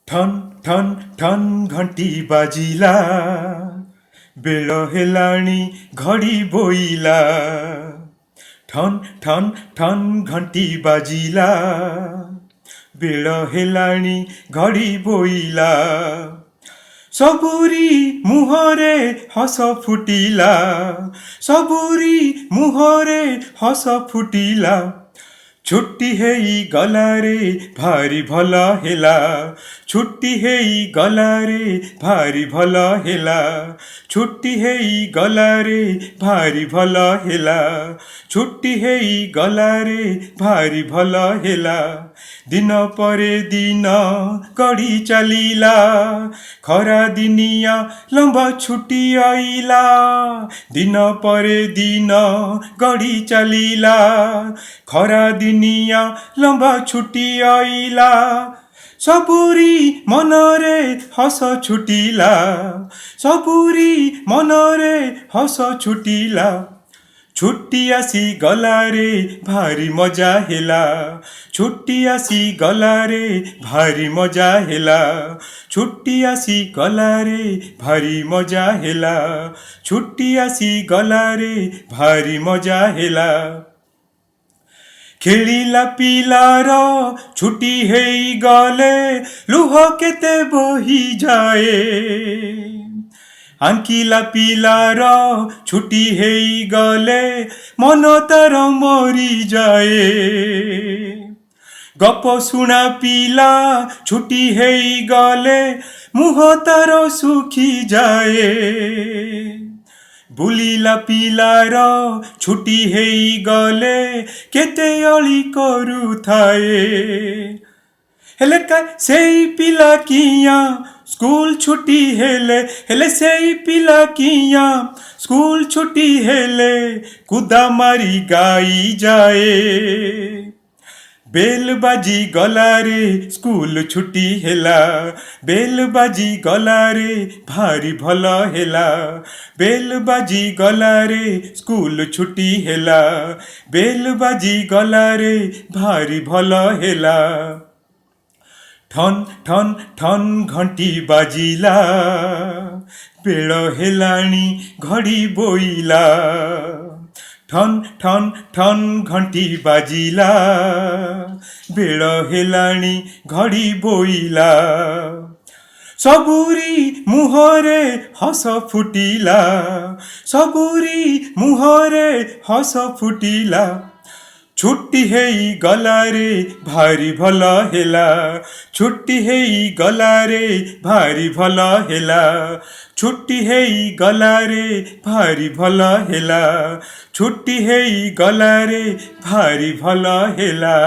ଠନ୍ ଠନ୍ ଠନ୍ ଘଣ୍ଟି ବାଜିଲା, ବେଳ ହେଲାଣି ଘଡ଼ି ବୋଇଲା। ଠନ୍ ଠନ୍ ଠନ୍ ଘଣ୍ଟି ବାଜିଲା, ବେଳ ହେଲାଣି ଘଡ଼ି ବୋଇଲା। ସବୁରି ମୁହଁରେ ହସ ଫୁଟିଲା, ସବୁରି ମୁହଁରେ ହସ ଫୁଟିଲା। ଛୁଟି ହେଇ ଗଲାରେ ଭାରି ଭଲ ହେଲା, ଛୁଟି ହେଇ ଗଲାରେ ଭାରି ଭଲ ହେଲା, ଛୁଟି ହେଇ ଗଲାରେ ଭାରି ଭଲ ହେଲା, ଛୁଟି ହେଇ ଗଲାରେ ଭାରି ଭଲ ହେଲା। ଦିନ ପରେ ଦିନ ଗଡ଼ି ଚାଲିଲା, ଖରା ଦିନିଆ ଲମ୍ବା ଛୁଟି ଆଇଲା। ଦିନ ପରେ ଦିନ ଗଡ଼ି ଚାଲିଲା, ଖରା ଦିନିଆ ଲମ୍ବା ଛୁଟି ଆଇଲା। ସବୁରି ମନରେ ହସ ଛୁଟିଲା, ସବୁରି ମନରେ ହସ ଛୁଟିଲା। ଛୁଟି ଆସି ଗଲାରେ ଭାରି ମଜା ହେଲା, ଛୁଟି ଆସି ଗଲାରେ ଭାରି ମଜା ହେଲା, ଛୁଟି ଆସି ଗଲାରେ ଭାରି ମଜା ହେଲା, ଛୁଟି ଆସି ଗଲାରେ ଭାରି ମଜା ହେଲା। ଖେଳିଲା ପିଲାର ଛୁଟି ହେଇଗଲେ ଲୁହ କେତେ ବୋହିଯାଏ, ଆଙ୍କିଲା ପିଲାର ଛୁଟି ହେଇଗଲେ ମନ ତାର ମରିଯାଏ। ଗପ ଶୁଣା ପିଲା ଛୁଟି ହେଇଗଲେ ମୁହଁ ତାର ଶୁଖିଯାଏ। ବୁଲିଲା ପିଲାର ଛୁଟି ହେଇଗଲେ କେତେ ଅଳି କରୁଥାଏ। ହେଲେ ସେଇ ପିଲା କିଆଁ ସ୍କୁଲ ଛୁଟି ହେଲେ ସେଇ ପିଲା କିଆଁ ସ୍କୁଲ ଛୁଟି ହେଲେ କୁଦା ମାରି ଗାଇ ଯାଏ। ବେଲ ବାଜି ଗଲାରେ ସ୍କୁଲ ଛୁଟି ହେଲା, ବେଲ ବାଜି ଗଲାରେ ଭାରି ଭଲ ହେଲା, ବେଲ ବାଜି ଗଲାରେ ସ୍କୁଲ ଛୁଟି ହେଲା, ବେଲ ବାଜି ଗଲାରେ ଭାରି ଭଲ ହେଲା। ଠନ୍ ଠନ୍ ଠନ୍ ଘଣ୍ଟି ବାଜିଲା, ବେଳ ହେଲାଣି ଘଡ଼ି ବୋଇଲା। ଠନ୍ ଠନ୍ ଠନ୍ ଘଣ୍ଟି ବାଜିଲା, ବେଳ ହେଲାଣି ଘଡ଼ି ବୋଇଲା। ସବୁରି ମୁହଁରେ ହସ ଫୁଟିଲା, ସବୁରି ମୁହଁରେ ହସ ଫୁଟିଲା। ଛୁଟି ହେଇ ଗଲାରେ ଭାରି ଭଲ ହେଲା, ଛୁଟି ହେଇ ଗଲାରେ ଭାରି ଭଲ ହେଲା, ଛୁଟି ହେଇ ଗଲାରେ ଭାରି ଭଲ ହେଲା, ଛୁଟି ହେଇ ଗଲାରେ ଭାରି ଭଲ ହେଲା।